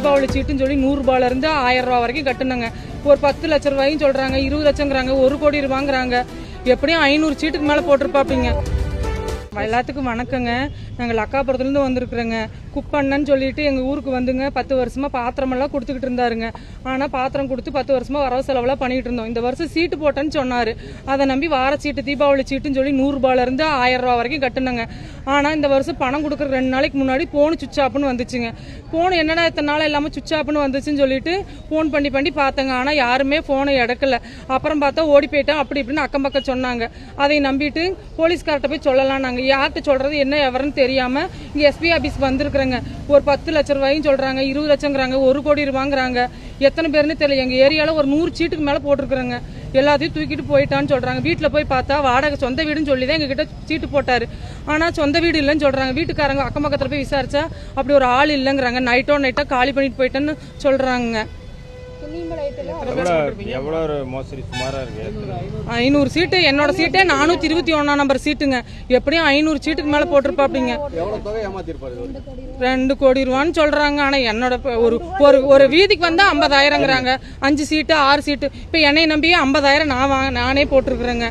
தீபாவளி சீட்டுன்னு சொல்லி 100 ரூபாயிலிருந்து 1000 ரூபா வரைக்கும் கட்டுனங்க. ஒரு 10 லட்ச ரூபாயும் சொல்றாங்க, 20 லட்சங்கிறாங்க, 1 கோடி ரூபாங்கிறாங்க. எப்படியும் 500 சீட்டுக்கு மேல போட்டிருப்பாப்பீங்க. எல்லாத்துக்கும் வணக்கங்க. நாங்கள் அக்காபுரத்துலேருந்து வந்திருக்குறோங்க. குப்பண்ணன்னு சொல்லிட்டு எங்கள் ஊருக்கு வந்துங்க 10 வருஷமா பாத்திரமெல்லாம் கொடுத்துக்கிட்டு இருந்தாருங்க. ஆனால் பாத்திரம் கொடுத்து 10 வருஷமா வரவு செலவெல்லாம் பண்ணிக்கிட்டு இருந்தோம். இந்த வருஷம் சீட்டு போட்டேன்னு சொன்னார். அதை நம்பி வார சீட்டு தீபாவளி சீட்டுன்னு சொல்லி 100 ரூபாயிலிருந்து 1000 ரூபா வரைக்கும் கட்டுனங்க. ஆனால் இந்த வருஷம் பணம் கொடுக்குற 2 நாளைக்கு முன்னாடி ஃபோனு சுவிட்ச் ஆஃப்னு வந்துச்சுங்க. ஃபோன் என்னடா இத்தனை நாள் எல்லாமே சுவிட்ச் ஆஃப்னு வந்துச்சுன்னு சொல்லிட்டு ஃபோன் பண்ணி பார்த்தங்க. ஆனால் யாருமே ஃபோனை எடுக்கல. அப்புறம் பார்த்தா ஓடி போயிட்டோம் அப்படி இப்படின்னு அக்கம் பக்கம் சொன்னாங்க. அதை நம்பிட்டு போலீஸ்கார்ட்ட போய் சொல்லலாம். நாங்கள் யார்கிட்ட சொல்றது என்ன எவருன்னு தெரியாம இங்க எஸ்பி ஆபீஸ் வந்திருக்கிறேங்க. ஒரு 10 லட்ச ரூபாயும் சொல்றாங்க, 20 லட்சங்கிறாங்க, 1 கோடி ரூபாங்கிறாங்க. எத்தனை பேருன்னு தெரியல. எங்க ஏரியால ஒரு 100 சீட்டுக்கு மேல போட்டிருக்கிறேங்க. எல்லாத்தையும் தூக்கிட்டு போயிட்டான்னு சொல்றாங்க. வீட்டுல போய் பார்த்தா வாடகை சொந்த வீடுன்னு சொல்லிதான் எங்க கிட்ட சீட்டு போட்டாரு. ஆனா சொந்த வீடு இல்லைன்னு சொல்றாங்க. வீட்டுக்காரங்க அக்கம் பக்கத்துல போய் விசாரிச்சா அப்படி ஒரு ஆள் இல்லைங்கிறாங்க. நைட்டா காலி பண்ணிட்டு போயிட்டேன்னு சொல்றாங்க. 500 சீட்டு என்னோட சீட்டே 421 நம்பர் சீட்டுங்க. எப்படியும் 500 சீட்டுக்கு மேல போட்டிருப்பாப்பீங்க. 2 கோடி ரூபான்னு சொல்றாங்க. ஆனா என்னோட ஒரு வீதிக்கு வந்தா 50,000ங்கிறாங்க. 5 சீட்டு 6 சீட்டு. இப்ப என்னை நம்பியே 50,000 நானே போட்டிருக்கிறேங்க.